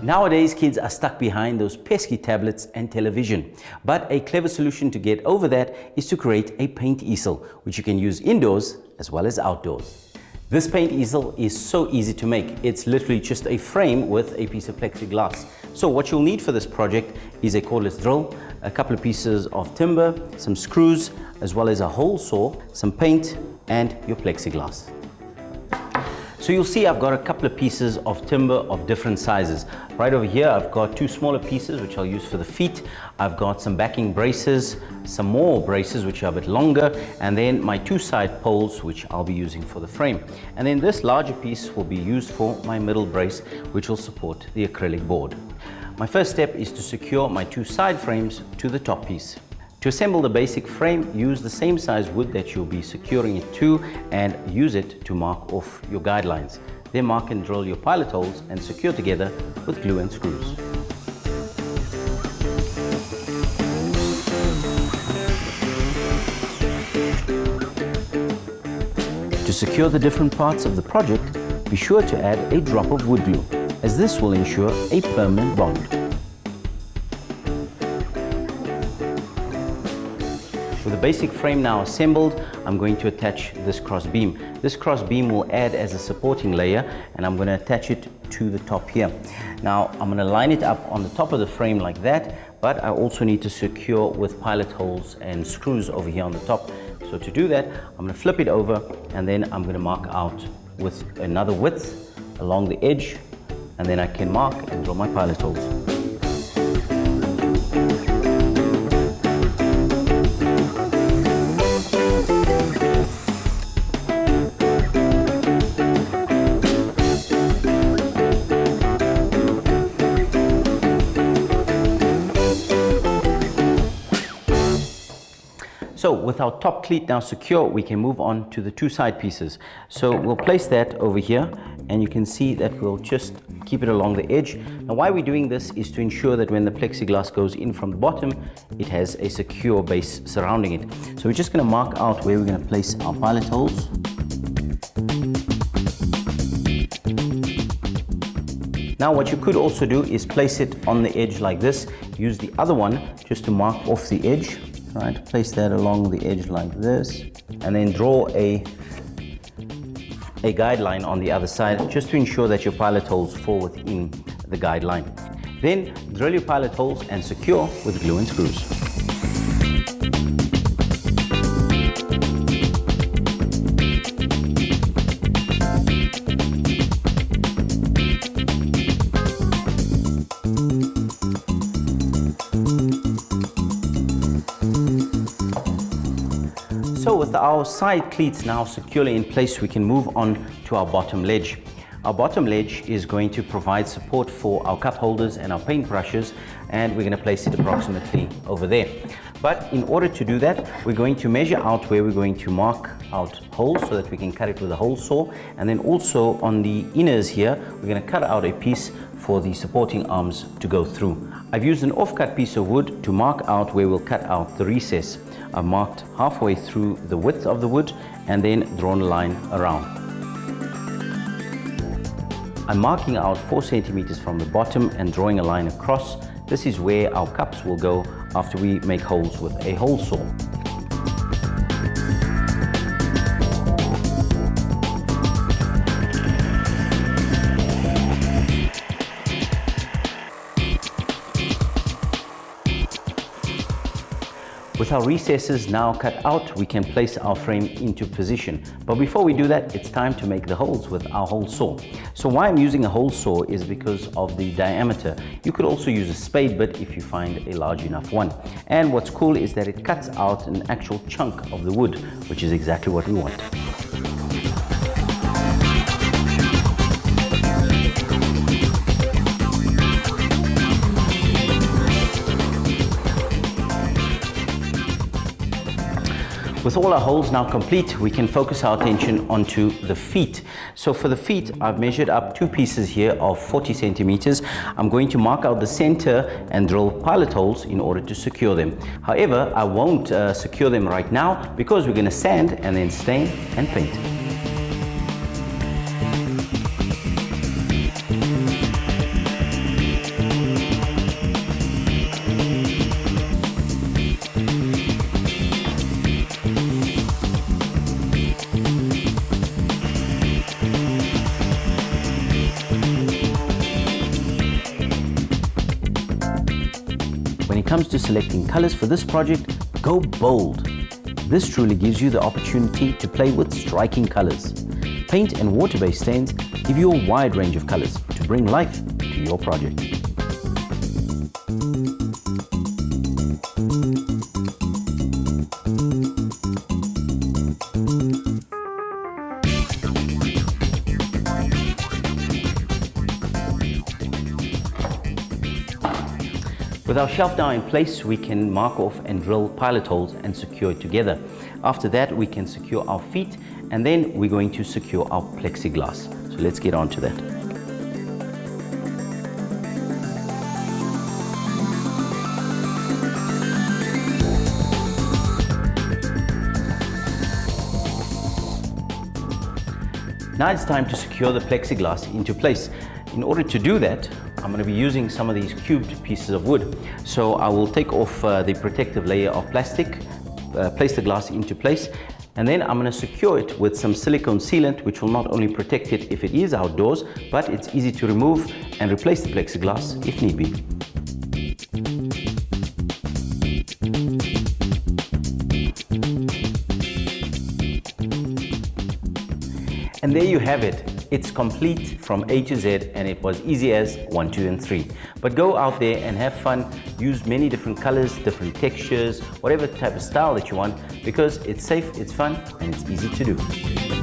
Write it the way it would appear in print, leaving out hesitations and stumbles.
Nowadays, kids are stuck behind those pesky tablets and television. But a clever solution to get over that is to create a paint easel, which you can use indoors as well as outdoors. This paint easel is so easy to make. It's literally just a frame with a piece of plexiglass. So what you'll need for this project is a cordless drill, a couple of pieces of timber, some screws, as well as a hole saw, some paint, and your plexiglass. So you'll see I've got a couple of pieces of timber of different sizes. Right over here I've got two smaller pieces which I'll use for the feet. I've got some backing braces, some more braces which are a bit longer, and then my two side poles which I'll be using for the frame. And then this larger piece will be used for my middle brace which will support the acrylic board. My first step is to secure my two side frames to the top piece. To assemble the basic frame, use the same size wood that you'll be securing it to and use it to mark off your guidelines. Then mark and drill your pilot holes and secure together with glue and screws. To secure the different parts of the project, be sure to add a drop of wood glue, as this will ensure a permanent bond. With the basic frame now assembled, I'm going to attach this cross beam. This cross beam will add as a supporting layer, and I'm going to attach it to the top here. Now I'm going to line it up on the top of the frame like that, but I also need to secure with pilot holes and screws over here on the top. So to do that, I'm going to flip it over, and then I'm going to mark out with another width along the edge, and then I can mark and drill my pilot holes. So with our top cleat now secure, we can move on to the two side pieces. So we'll place that over here, and you can see that we'll just keep it along the edge. Now why we're doing this is to ensure that when the plexiglass goes in from the bottom, it has a secure base surrounding it. So we're just going to mark out where we're going to place our pilot holes. Now what you could also do is place it on the edge like this. Use the other one just to mark off the edge. Right, place that along the edge like this, and then draw a guideline on the other side just to ensure that your pilot holes fall within the guideline. Then drill your pilot holes and secure with glue and screws. So with our side cleats now securely in place, we can move on to our bottom ledge. Our bottom ledge is going to provide support for our cup holders and our paint brushes, and we're going to place it approximately over there. But in order to do that, we're going to measure out where we're going to mark out holes so that we can cut it with a hole saw, and then also on the inners here, we're going to cut out a piece for the supporting arms to go through. I've used an off-cut piece of wood to mark out where we'll cut out the recess. I've marked halfway through the width of the wood and then drawn a line around. I'm marking out 4 centimeters from the bottom and drawing a line across. This is where our cups will go after we make holes with a hole saw. With our recesses now cut out, we can place our frame into position. But before we do that, it's time to make the holes with our hole saw. So why I'm using a hole saw is because of the diameter. You could also use a spade bit if you find a large enough one. And what's cool is that it cuts out an actual chunk of the wood, which is exactly what we want. With all our holes now complete, we can focus our attention onto the feet. So for the feet, I've measured up 2 pieces here of 40 centimeters. I'm going to mark out the center and drill pilot holes in order to secure them. However, I won't secure them right now because we're going to sand and then stain and paint. comes to selecting colors for this project, go bold. This truly gives you the opportunity to play with striking colors. Paint and water-based stains give you a wide range of colors to bring life to your project. With our shelf now in place, we can mark off and drill pilot holes and secure it together. After that, we can secure our feet, and then we're going to secure our plexiglass. So let's get on to that. Now it's time to secure the plexiglass into place. In order to do that, I'm going to be using some of these cubed pieces of wood. So I will take off the protective layer of plastic, place the glass into place, and then I'm going to secure it with some silicone sealant, which will not only protect it if it is outdoors, but it's easy to remove and replace the plexiglass if need be. And there you have it. It's complete from A to Z, and it was easy as 1, 2, and 3. But go out there and have fun. Use many different colors, different textures, whatever type of style that you want, because it's safe, it's fun, and it's easy to do.